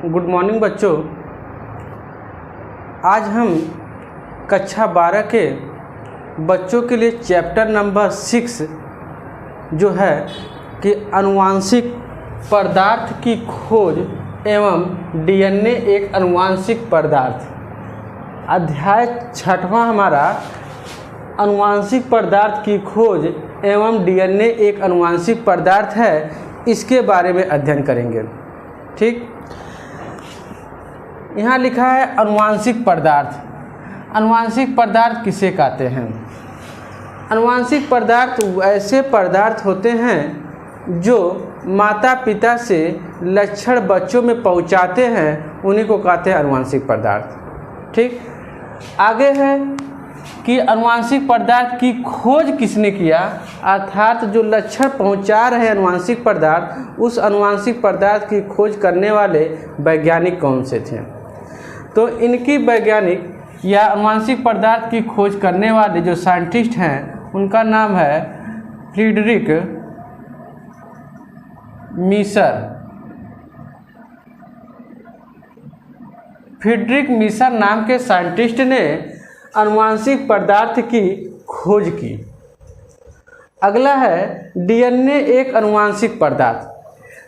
Good morning बच्चों। आज हम कक्षा 12 के बच्चों के लिए चैप्टर नंबर 6 जो है कि आनुवांशिक पदार्थ की खोज एवं डीएनए एक आनुवांशिक पदार्थ, अध्याय 6वां हमारा आनुवांशिक पदार्थ की खोज एवं डीएनए एक आनुवांशिक पदार्थ है। इसके बारे में अध्ययन करेंगे। ठीक, यहाँ लिखा है आनुवांशिक पदार्थ। आनुवांशिक पदार्थ किसे कहते हैं? आनुवांशिक पदार्थ ऐसे पदार्थ होते हैं जो माता पिता से लक्षण बच्चों में पहुँचाते हैं, उन्हीं को कहते हैं आनुवांशिक पदार्थ। ठीक, आगे है कि आनुवांशिक पदार्थ की खोज किसने किया, अर्थात जो लक्षण पहुंचा रहे आनुवांशिक पदार्थ, उस आनुवांशिक पदार्थ की खोज करने वाले वैज्ञानिक कौन से थे? तो इनकी वैज्ञानिक या आनुवांशिक पदार्थ की खोज करने वाले जो साइंटिस्ट हैं उनका नाम है फ्रीडरिक मीसर। फ्रीडरिक मीसर नाम के साइंटिस्ट ने आनुवांशिक पदार्थ की खोज की। अगला है डीएनए एक आनुवांशिक पदार्थ।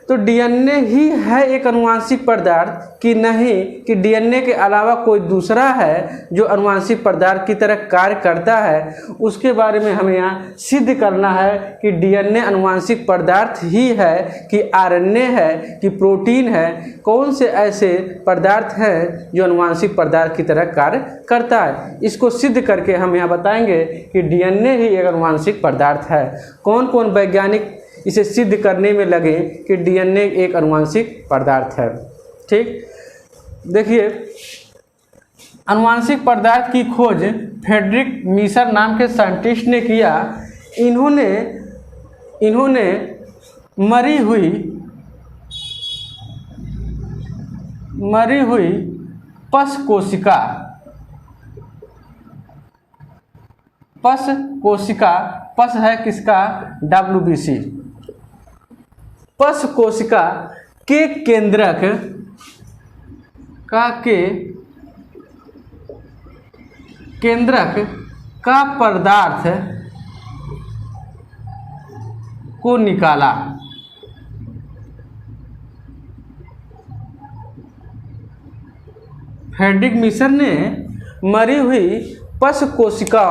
तो डीएनए ही है एक आनुवांशिक पदार्थ कि नहीं, कि डीएनए के अलावा कोई दूसरा है जो आनुवांशिक पदार्थ की तरह कार्य करता है, उसके बारे में हमें यहाँ सिद्ध करना है कि डीएनए आनुवांशिक पदार्थ ही है कि आरएनए है कि प्रोटीन है। कौन से ऐसे पदार्थ हैं जो आनुवांशिक पदार्थ की तरह कार्य करता है, इसको सिद्ध करके हम यहाँ बताएंगे कि डीएनए ही एक आनुवांशिक पदार्थ है। कौन कौन वैज्ञानिक इसे सिद्ध करने में लगे कि डीएनए एक आनुवांशिक पदार्थ है। ठीक, देखिए आनुवांशिक पदार्थ की खोज फ्रेडरिक मीसर नाम के साइंटिस्ट ने किया। इन्होंने मरी हुई पश कोशिका, पश है किसका? WBC। पश कोशिका के केंद्रक का पदार्थ को निकाला। फ्रेडरिक मीसर ने मरी हुई पश कोशिका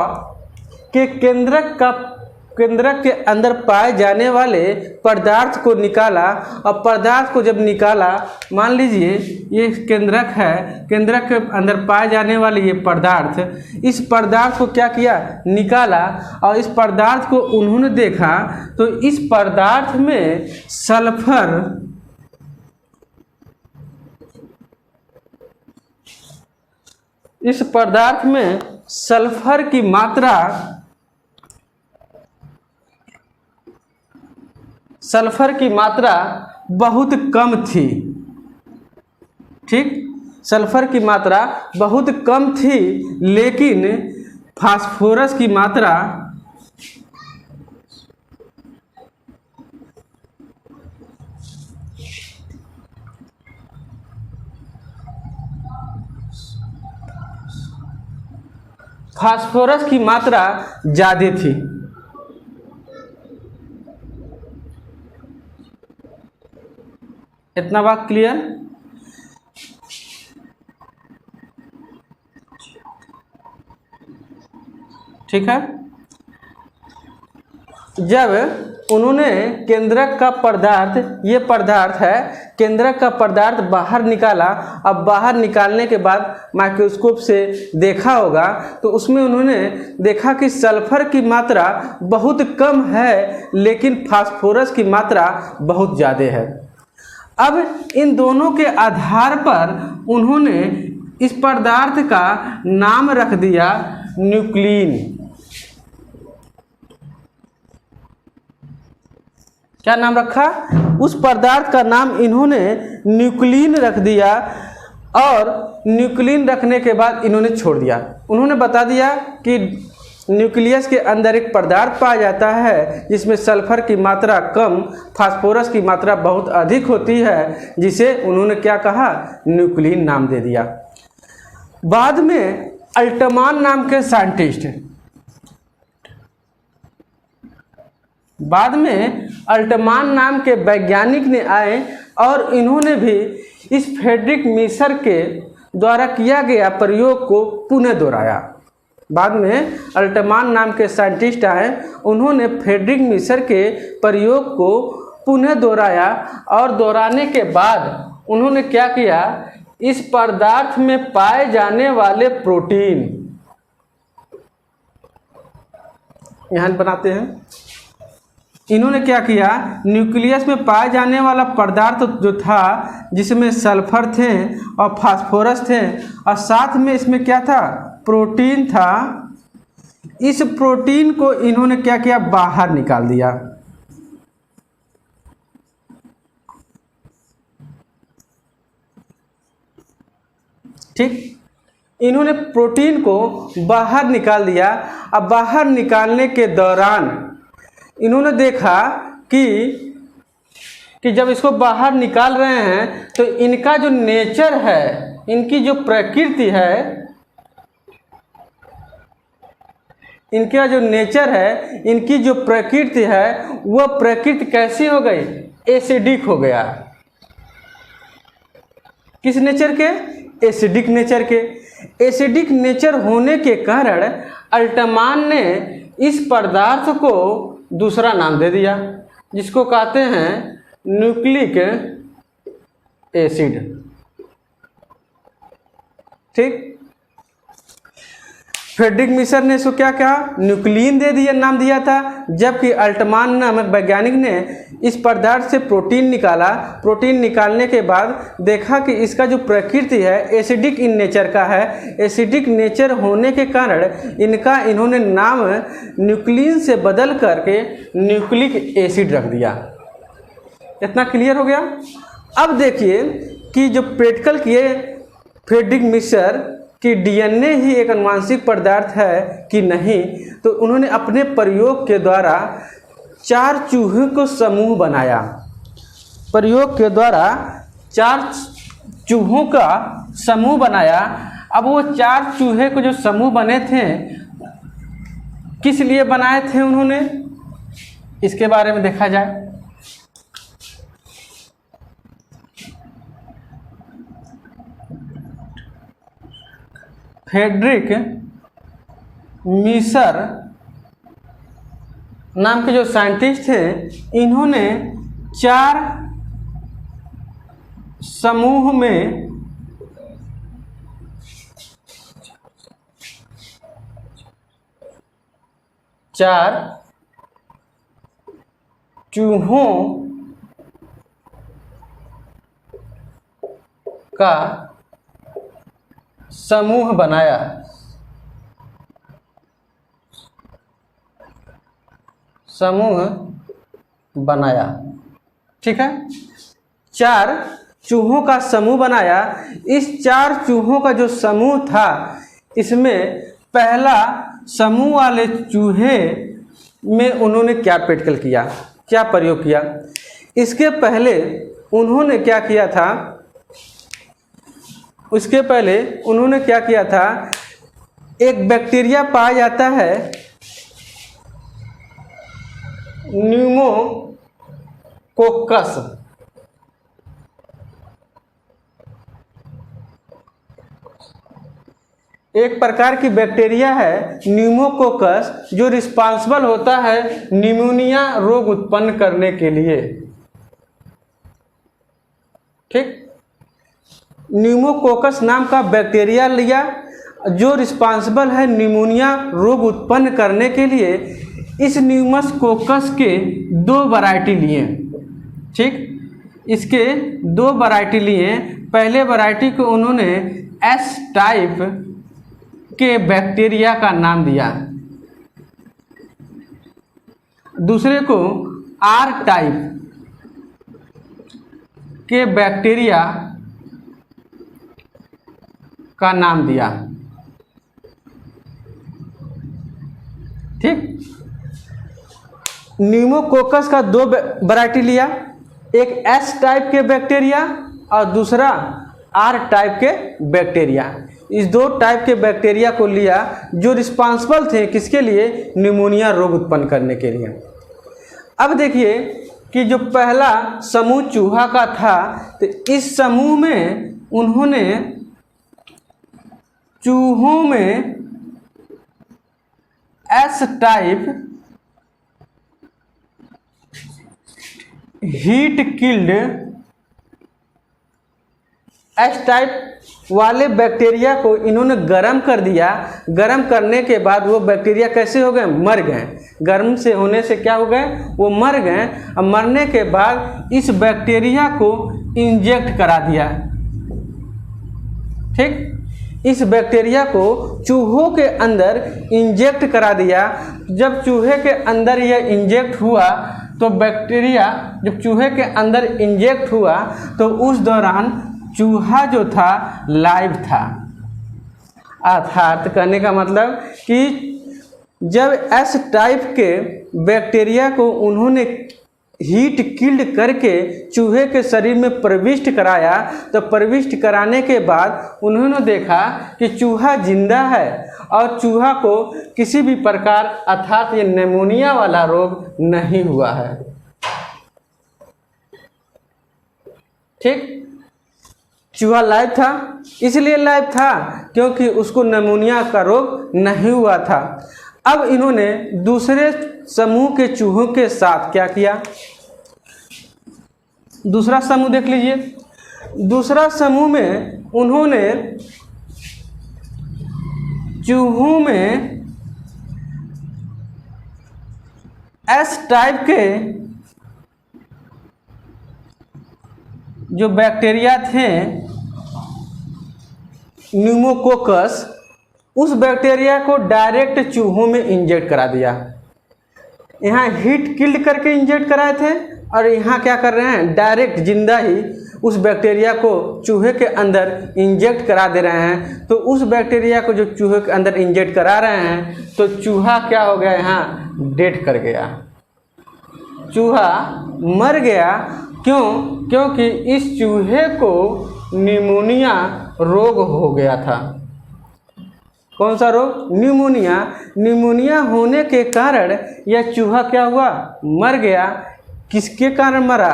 के केंद्रक के अंदर पाए जाने वाले पदार्थ को निकाला। और पदार्थ को जब निकाला, मान लीजिए ये केंद्रक है, केंद्रक के अंदर पाए जाने वाले ये पदार्थ, इस पदार्थ को क्या किया? निकाला। और इस पदार्थ को उन्होंने देखा तो इस पदार्थ में सल्फर की मात्रा बहुत कम थी। ठीक, सल्फर की मात्रा बहुत कम थी, लेकिन फास्फोरस की मात्रा ज़्यादा थी। इतना बात क्लियर? ठीक है। जब उन्होंने केंद्रक का पदार्थ, ये पदार्थ है, केंद्रक का पदार्थ बाहर निकाला। अब बाहर निकालने के बाद माइक्रोस्कोप से देखा होगा तो उसमें उन्होंने देखा कि सल्फर की मात्रा बहुत कम है, लेकिन फास्फोरस की मात्रा बहुत ज़्यादा है। अब इन दोनों के आधार पर उन्होंने इस पदार्थ का नाम रख दिया न्यूक्लिन। क्या नाम रखा? उस पदार्थ का नाम इन्होंने न्यूक्लिन रख दिया। और न्यूक्लिन रखने के बाद इन्होंने छोड़ दिया। उन्होंने बता दिया कि न्यूक्लियस के अंदर एक पदार्थ पाया जाता है जिसमें सल्फर की मात्रा कम, फास्फोरस की मात्रा बहुत अधिक होती है, जिसे उन्होंने क्या कहा, न्यूक्लिन नाम दे दिया। बाद में अल्टमान नाम के साइंटिस्ट, बाद में अल्टमान नाम के वैज्ञानिक ने आए और इन्होंने भी इस फ्रेडरिक मिशर के द्वारा किया गया प्रयोग को पुनः दोहराया। बाद में अल्टमान नाम के साइंटिस्ट आए, उन्होंने फ्रेडरिक मिशर के प्रयोग को पुनः दोहराया और दोहराने के बाद उन्होंने क्या किया, इस पदार्थ में पाए जाने वाले प्रोटीन, यहाँ बनाते हैं, इन्होंने क्या किया, न्यूक्लियस में पाए जाने वाला पदार्थ जो था जिसमें सल्फर थे और फास्फोरस थे और साथ में इसमें क्या था, प्रोटीन था, इस प्रोटीन को इन्होंने क्या किया, बाहर निकाल दिया। ठीक, इन्होंने प्रोटीन को बाहर निकाल दिया। अब बाहर निकालने के दौरान इन्होंने देखा कि जब इसको बाहर निकाल रहे हैं तो इनका जो नेचर है, इनकी जो प्रकृति है, इनका जो नेचर है, इनकी जो प्रकृति है, वह प्रकृति कैसी हो गई, एसिडिक हो गया। किस नेचर के, एसिडिक नेचर के। एसिडिक नेचर होने के कारण अल्टमान ने इस पदार्थ को दूसरा नाम दे दिया, जिसको कहते हैं न्यूक्लिक एसिड। ठीक, फ्रेडरिक मिशर ने इसको क्या कहा, न्यूक्लिन दे दिया, नाम दिया था, जबकि अल्टमान नामक वैज्ञानिक ने इस पदार्थ से प्रोटीन निकाला। प्रोटीन निकालने के बाद देखा कि इसका जो प्रकृति है एसिडिक इन नेचर का है। एसिडिक नेचर होने के कारण इन्होंने नाम न्यूक्लिन से बदल करके न्यूक्लिक एसिड रख दिया। इतना क्लियर हो गया। अब देखिए कि जो प्रैक्टिकल किए फ्रेडरिक मिशर कि डीएनए ही एक आनुवंशिक पदार्थ है कि नहीं, तो उन्होंने अपने प्रयोग के द्वारा 4 चूहों को समूह बनाया। प्रयोग के द्वारा 4 चूहों का समूह बनाया। अब वो 4 चूहे को जो समूह बने थे, किस लिए बनाए थे उन्होंने, इसके बारे में देखा जाए। फ्रेडरिक मिशर नाम के जो साइंटिस्ट थे, इन्होंने 4 समूह में 4 चूहों का समूह बनाया। समूह बनाया, ठीक है, 4 चूहों का समूह बनाया। इस 4 चूहों का जो समूह था, इसमें पहला समूह वाले चूहे में उन्होंने क्या प्रैक्टिकल किया, क्या प्रयोग किया। इसके पहले उन्होंने क्या किया था, उसके पहले उन्होंने क्या किया था, एक बैक्टीरिया पाया जाता है न्यूमोकोकस। एक प्रकार की बैक्टीरिया है न्यूमोकोकस, जो रिस्पांसिबल होता है निमोनिया रोग उत्पन्न करने के लिए। ठीक, न्यूमोकोकस नाम का बैक्टीरिया लिया, जो रिस्पांसिबल है निमोनिया रोग उत्पन्न करने के लिए। इस न्यूमोकोकस के 2 वैरायटी लिए। ठीक, इसके 2 वैरायटी लिए। पहले वैरायटी को उन्होंने एस टाइप के बैक्टीरिया का नाम दिया, दूसरे को आर टाइप के बैक्टीरिया का नाम दिया। ठीक। न्यूमोकोकस का दो वैरायटी लिया, एक एस टाइप के बैक्टीरिया और दूसरा आर टाइप के बैक्टीरिया। इस दो टाइप के बैक्टीरिया को लिया जो रिस्पांसिबल थे किसके लिए, निमोनिया रोग उत्पन्न करने के लिए। अब देखिए कि जो पहला समूह चूहा का था, तो इस समूह में उन्होंने चूहों में S type heat killed S type वाले बैक्टीरिया को इन्होंने गर्म कर दिया। गर्म करने के बाद वो बैक्टीरिया कैसे हो गए, मर गए। गर्म से होने से क्या हो गए, वो मर गए। अब मरने के बाद इस बैक्टीरिया को इंजेक्ट करा दिया। ठीक, इस बैक्टीरिया को चूहों के अंदर इंजेक्ट करा दिया। जब चूहे के अंदर यह इंजेक्ट हुआ तो बैक्टीरिया जब चूहे के अंदर इंजेक्ट हुआ तो उस दौरान चूहा जो था लाइव था। अर्थात कहने का मतलब कि जब एस टाइप के बैक्टीरिया को उन्होंने हीट किल्ड करके चूहे के शरीर में प्रविष्ट कराया, तो प्रविष्ट कराने के बाद उन्होंने देखा कि चूहा जिंदा है और चूहा को किसी भी प्रकार अर्थात ये निमोनिया वाला रोग नहीं हुआ है। ठीक, चूहा लाइव था, इसलिए लाइव था क्योंकि उसको निमोनिया का रोग नहीं हुआ था। अब इन्होंने दूसरे समूह के चूहों के साथ क्या किया, दूसरा समूह देख लीजिए। दूसरा समूह में उन्होंने चूहों में एस टाइप के जो बैक्टीरिया थे न्यूमोकोकस, उस बैक्टीरिया को डायरेक्ट चूहों में इंजेक्ट करा दिया। यहाँ हीट किल्ड करके इंजेक्ट कराए थे और यहाँ क्या कर रहे हैं, डायरेक्ट जिंदा ही उस बैक्टीरिया को चूहे के अंदर इंजेक्ट करा दे रहे हैं। तो उस बैक्टीरिया को जो चूहे के अंदर इंजेक्ट करा रहे हैं तो चूहा क्या हो गया, यहाँ डेड कर गया, चूहा मर गया। क्यों, क्योंकि इस चूहे को निमोनिया रोग हो गया था। कौन सा रोग, निमोनिया। निमोनिया होने के कारण यह चूहा क्या हुआ, मर गया। किसके कारण मरा,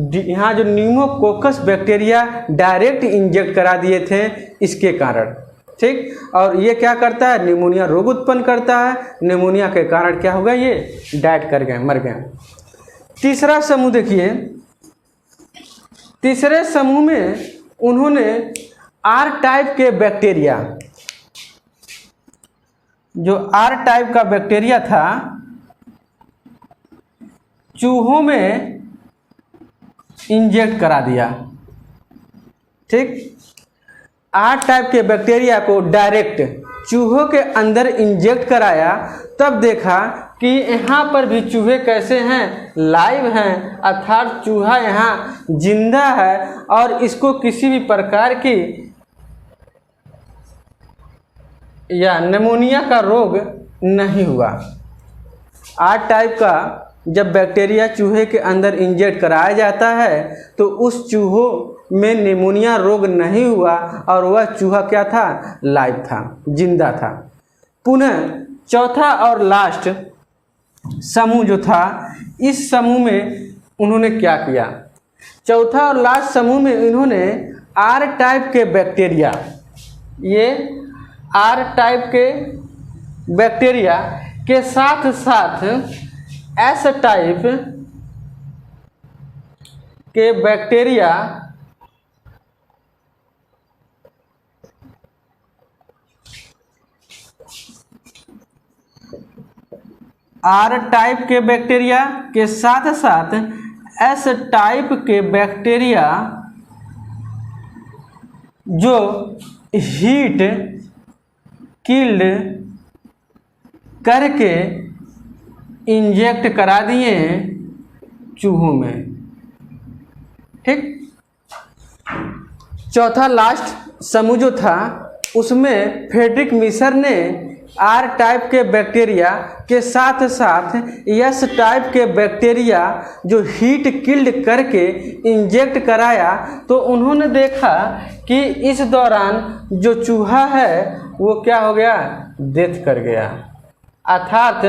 यहाँ जो न्यूमोकोकस बैक्टीरिया डायरेक्ट इंजेक्ट करा दिए थे इसके कारण। ठीक, और ये क्या करता है, निमोनिया रोग उत्पन्न करता है। निमोनिया के कारण क्या होगा, ये डेड कर गए, मर गए। तीसरा समूह देखिए, तीसरे समूह में उन्होंने आर टाइप के बैक्टीरिया, जो आर टाइप का बैक्टीरिया था, चूहों में इंजेक्ट करा दिया। ठीक, आर टाइप के बैक्टीरिया को डायरेक्ट चूहों के अंदर इंजेक्ट कराया। तब देखा कि यहाँ पर भी चूहे कैसे हैं, लाइव हैं, अर्थात चूहा यहाँ जिंदा है और इसको किसी भी प्रकार की या निमोनिया का रोग नहीं हुआ। आर टाइप का जब बैक्टीरिया चूहे के अंदर इंजेक्ट कराया जाता है तो उस चूहों में निमोनिया रोग नहीं हुआ और वह चूहा क्या था, लाइव था, जिंदा था। पुनः चौथा और लास्ट समूह जो था, इस समूह में उन्होंने क्या किया, चौथा और लास्ट समूह में इन्होंने आर टाइप के बैक्टीरिया, ये आर टाइप के बैक्टीरिया के साथ साथ एस टाइप के बैक्टीरिया आर टाइप के बैक्टीरिया के साथ साथ एस टाइप के बैक्टीरिया जो हीट किल्ड करके इंजेक्ट करा दिए चूहों में। ठीक, चौथा लास्ट समूह जो था उसमें फ्रेडरिक मिशर ने आर टाइप के बैक्टीरिया के साथ साथ एस टाइप के बैक्टीरिया जो हीट किल्ड करके इंजेक्ट कराया, तो उन्होंने देखा कि इस दौरान जो चूहा है वो क्या हो गया, डेथ कर गया, अर्थात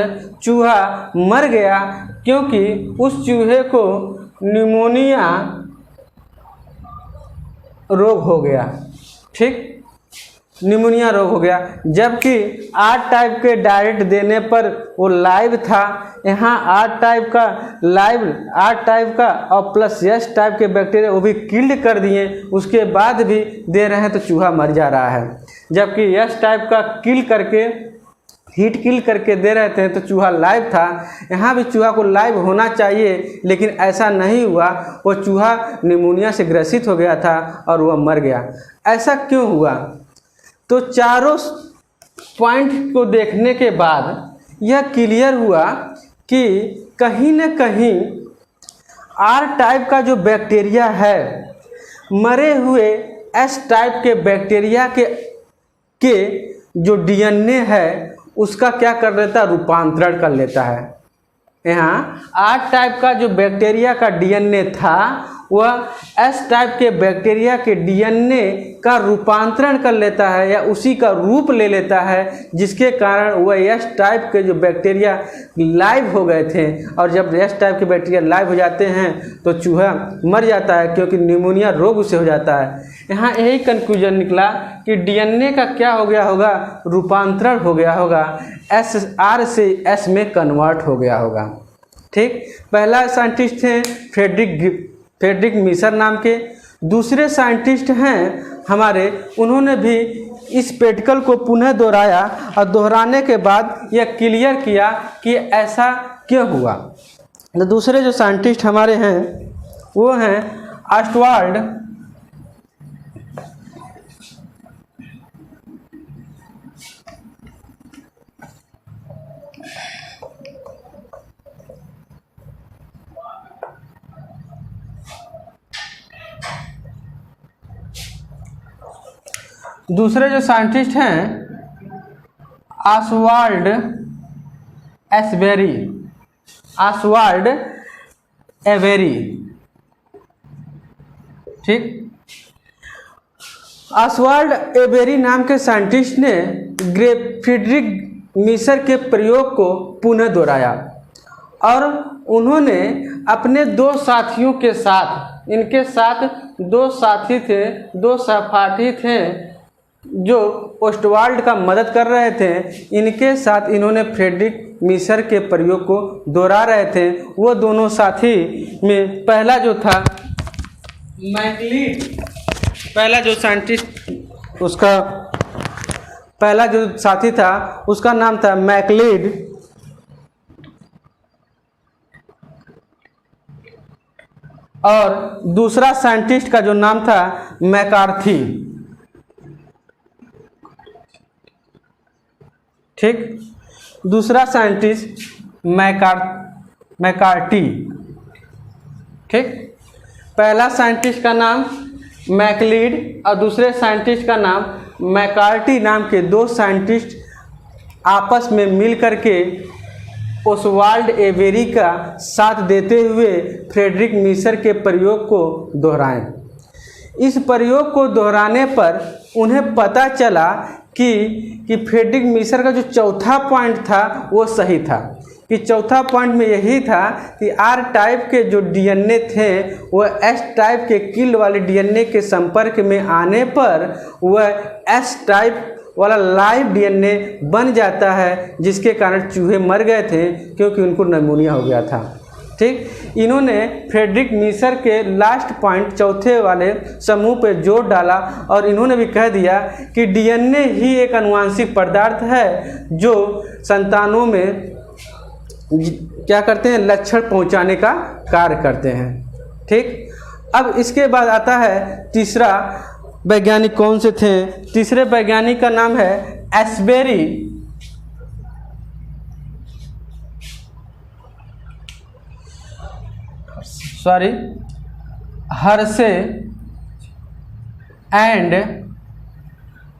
चूहा मर गया, क्योंकि उस चूहे को निमोनिया रोग हो गया। ठीक, निमोनिया रोग हो गया। जबकि आर टाइप के डायरेक्ट देने पर वो लाइव था, यहाँ आर टाइप का और प्लस एस टाइप के बैक्टीरिया वो भी किल्ड कर दिए, उसके बाद भी दे रहे हैं तो चूहा मर जा रहा है। जबकि एस टाइप का किल करके हीट किल करके दे रहे थे तो चूहा लाइव था। यहाँ भी चूहा को लाइव होना चाहिए, लेकिन ऐसा नहीं हुआ, वो चूहा निमोनिया से ग्रसित हो गया था और वह मर गया। ऐसा क्यों हुआ? तो चारों पॉइंट को देखने के बाद यह क्लियर हुआ कि कहीं न कहीं आर टाइप का जो बैक्टीरिया है मरे हुए एस टाइप के बैक्टीरिया के जो डीएनए है उसका क्या कर लेता है, रूपांतरण कर लेता है। यहाँ आर टाइप का जो बैक्टीरिया का डीएनए था वह एस टाइप के बैक्टीरिया के डीएनए का रूपांतरण कर लेता है या उसी का रूप ले लेता है, जिसके कारण वह एस टाइप के जो बैक्टीरिया लाइव हो गए थे। और जब एस टाइप के बैक्टीरिया लाइव हो जाते हैं तो चूहा मर जाता है, क्योंकि निमोनिया रोग उसे हो जाता है। यहाँ यही कंक्लूजन निकला कि डीएनए का क्या हो गया होगा, रूपांतरण हो गया होगा, एस आर से एस में कन्वर्ट हो गया होगा। ठीक, पहला साइंटिस्ट थे फ्रेडरिक मीसर नाम के। दूसरे साइंटिस्ट हैं हमारे, उन्होंने भी इस पेटिकल को पुनः दोहराया और दोहराने के बाद यह क्लियर किया कि ऐसा क्यों हुआ। तो दूसरे जो साइंटिस्ट हमारे हैं वो हैं ऑस्वाल्ड दूसरे जो साइंटिस्ट हैं ऑसवाल्ड एवेरी। ठीक, ऑसवाल्ड एवेरी नाम के साइंटिस्ट ने फ्रेडरिक मीसर के प्रयोग को पुनः दोहराया और उन्होंने अपने दो साथियों के साथ, इनके साथ दो साथी थे, दो सहपाठी थे जो ऑस्वाल्ड का मदद कर रहे थे, इनके साथ इन्होंने फ्रेडरिक मीसर के प्रयोग को दोहरा रहे थे। वो दोनों साथी में पहला जो था मैकलीड, पहला जो साइंटिस्ट उसका पहला जो साथी था उसका नाम था मैकलीड और दूसरा साइंटिस्ट का जो नाम था मैकार्थी। ठीक, दूसरा साइंटिस्ट मैकार्टी। ठीक, पहला साइंटिस्ट का नाम मैकलीड और दूसरे साइंटिस्ट का नाम मैकार्टी नाम के दो साइंटिस्ट आपस में मिल करके ऑसवाल्ड एवेरी का साथ देते हुए फ्रेडरिक मीसर के प्रयोग को दोहराएं। इस प्रयोग को दोहराने पर उन्हें पता चला कि फ्रेडरिक मीसर का जो चौथा पॉइंट था वो सही था। कि चौथा पॉइंट में यही था कि आर टाइप के जो डीएनए थे वह एस टाइप के किल वाले डीएनए के संपर्क में आने पर वह एस टाइप वाला लाइव डीएनए बन जाता है, जिसके कारण चूहे मर गए थे क्योंकि उनको निमोनिया हो गया था। ठीक, इन्होंने फ्रेडरिक मीसर के लास्ट पॉइंट चौथे वाले समूह पर जोर डाला और इन्होंने भी कह दिया कि डीएनए ही एक आनुवांशिक पदार्थ है जो संतानों में क्या करते हैं, लक्षण पहुंचाने का कार्य करते हैं। ठीक, अब इसके बाद आता है तीसरा वैज्ञानिक। कौन से थे? तीसरे वैज्ञानिक का नाम है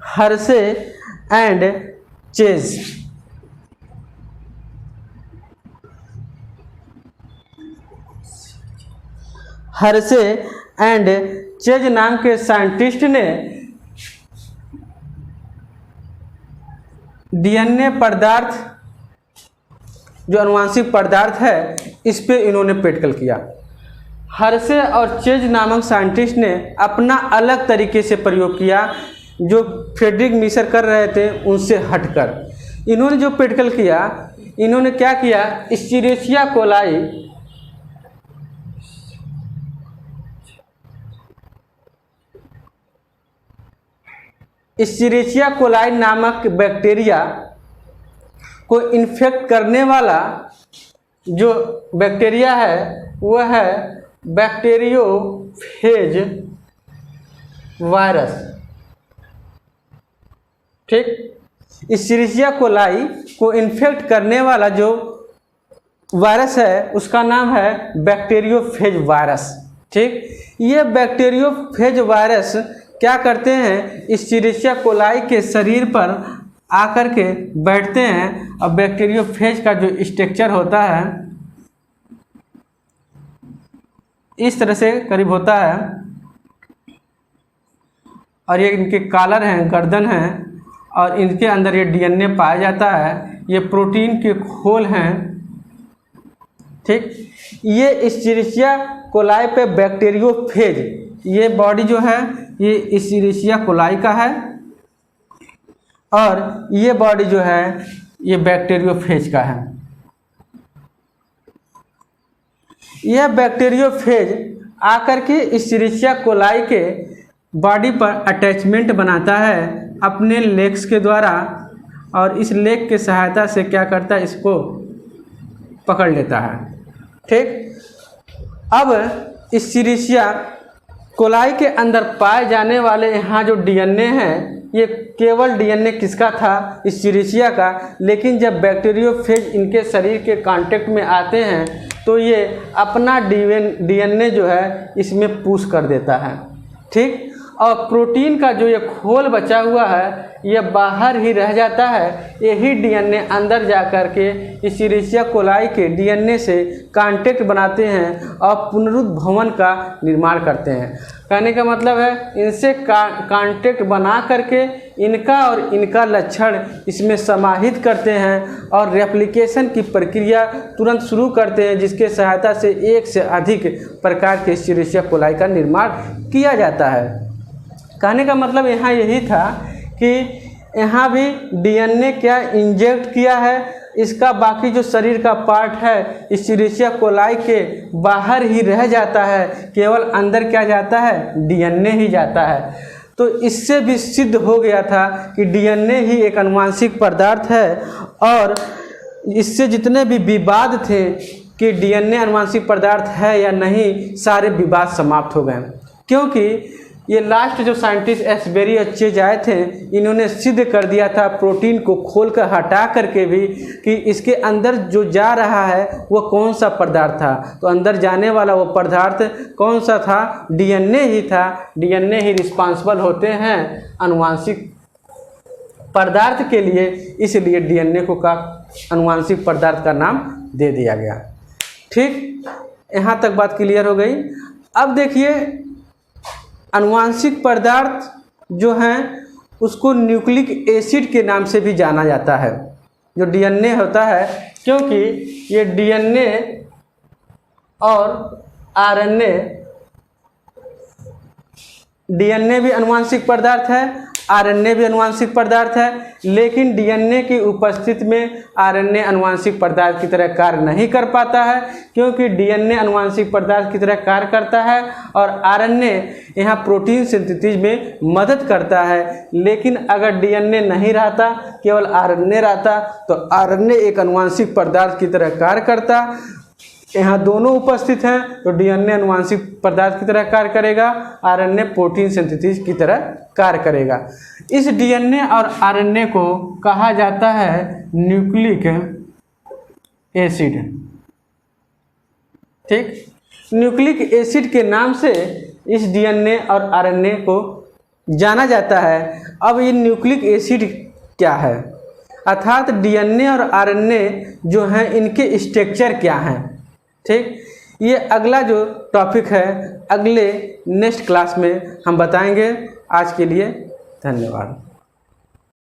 Hershey and chase. Hershey and chase नाम के साइंटिस्ट ने डीएनए पदार्थ जो अनुवांशिक पदार्थ है इस पे इन्होंने प्रैक्टिकल किया। हर्शे और चेज नामक साइंटिस्ट ने अपना अलग तरीके से प्रयोग किया, जो फ्रेडरिक मिशर कर रहे थे उनसे हटकर। इन्होंने जो प्रैक्टिकल किया, इन्होंने क्या किया, एस्चेरिचिया कोलाई एस्चेरिचिया कोलाई नामक बैक्टीरिया को इन्फेक्ट करने वाला जो बैक्टीरिया है वह है बैक्टीरियोफेज वायरस। ठीक, एस्चेरिचिया कोलाई को इन्फेक्ट करने वाला जो वायरस है उसका नाम है बैक्टीरियोफेज वायरस। ठीक, ये बैक्टीरियोफेज वायरस क्या करते हैं, एस्चेरिचिया कोलाई के शरीर पर आकर के बैठते हैं और बैक्टीरियोफेज का जो स्ट्रक्चर होता है इस तरह से करीब होता है, और ये इनके कॉलर हैं, गर्दन हैं, और इनके अंदर ये डीएनए पाया जाता है। ये प्रोटीन के खोल हैं। ठीक, ये एस्चेरिचिया कोलाई पे बैक्टीरियोफेज, ये बॉडी जो है ये एस्चेरिचिया कोलाई का है, और ये बॉडी जो है ये बैक्टीरियोफेज का है। यह बैक्टीरियोफेज आकर के एस्चेरिचिया कोलाई के बॉडी पर अटैचमेंट बनाता है अपने लेग्स के द्वारा, और इस लेग के सहायता से क्या करता है, इसको पकड़ लेता है। ठीक, अब एस्चेरिचिया कोलाई के अंदर पाए जाने वाले यहाँ जो डीएनए हैं, ये केवल डीएनए किसका था, एस्चेरिचिया का, लेकिन जब बैक्टीरियोफेज इनके शरीर के कांटेक्ट में आते हैं तो ये अपना डीएनए जो है इसमें पुश कर देता है। ठीक, और प्रोटीन का जो ये खोल बचा हुआ है ये बाहर ही रह जाता है। यही डीएनए अंदर जा कर के एस्चेरिचिया कोलाई के डीएनए से कांटेक्ट बनाते हैं और पुनरुद्भवन का निर्माण करते हैं। कहने का मतलब है इनसे कांटेक्ट बना करके इनका और इनका लक्षण इसमें समाहित करते हैं और रेप्लिकेशन की प्रक्रिया तुरंत शुरू करते हैं, जिसके सहायता से एक से अधिक प्रकार के एस्चेरिचिया कोलाई का निर्माण किया जाता है। कहने का मतलब यहाँ यही था कि यहाँ भी डीएनए क्या इंजेक्ट किया है, इसका बाकी जो शरीर का पार्ट है एस्चेरिचिया कोलाई के बाहर ही रह जाता है, केवल अंदर क्या जाता है, डीएनए ही जाता है। तो इससे भी सिद्ध हो गया था कि डीएनए ही एक आनुवंशिक पदार्थ है, और इससे जितने भी विवाद थे कि डीएनए आनुवंशिक पदार्थ है या नहीं, सारे विवाद समाप्त हो गए। क्योंकि ये लास्ट जो साइंटिस्ट एस्बेरी और चेज आए थे, इन्होंने सिद्ध कर दिया था प्रोटीन को खोल कर हटा करके भी कि इसके अंदर जो जा रहा है वो कौन सा पदार्थ था। तो अंदर जाने वाला वो पदार्थ कौन सा था, डीएनए ही था। डीएनए ही रिस्पॉन्सिबल होते हैं आनुवंशिक पदार्थ के लिए, इसलिए डीएनए को का आनुवंशिक पदार्थ का नाम दे दिया गया। ठीक, यहाँ तक बात क्लियर हो गई। अब देखिए आनुवंशिक पदार्थ जो हैं उसको न्यूक्लिक एसिड के नाम से भी जाना जाता है, जो डीएनए होता है, क्योंकि ये डीएनए और आरएनए, डीएनए भी आनुवंशिक पदार्थ है, आरएनए भी आनुवंशिक पदार्थ है, लेकिन डीएनए की उपस्थिति में आरएनए आनुवंशिक पदार्थ की तरह कार्य नहीं कर पाता है, क्योंकि डीएनए आनुवंशिक पदार्थ की तरह कार्य करता है और आरएनए यहाँ प्रोटीन सिंथेसिस में मदद करता है। लेकिन अगर डीएनए नहीं रहता, केवल आरएनए रहता, तो आरएनए एक आनुवंशिक पदार्थ की तरह कार्य करता। यहाँ दोनों उपस्थित हैं तो डीएनए आनुवंशिक पदार्थ की तरह कार्य करेगा, आरएनए प्रोटीन सिंथेसिस की तरह कार्य करेगा। इस डीएनए और आरएनए को कहा जाता है न्यूक्लिक एसिड। ठीक, न्यूक्लिक एसिड के नाम से इस डीएनए और आरएनए को जाना जाता है। अब ये न्यूक्लिक एसिड क्या है, अर्थात डीएनए और आरएनए जो हैं इनके स्ट्रक्चर क्या हैं। ठीक, ये अगला जो टॉपिक है अगले नेक्स्ट क्लास में हम बताएंगे। आज के लिए धन्यवाद।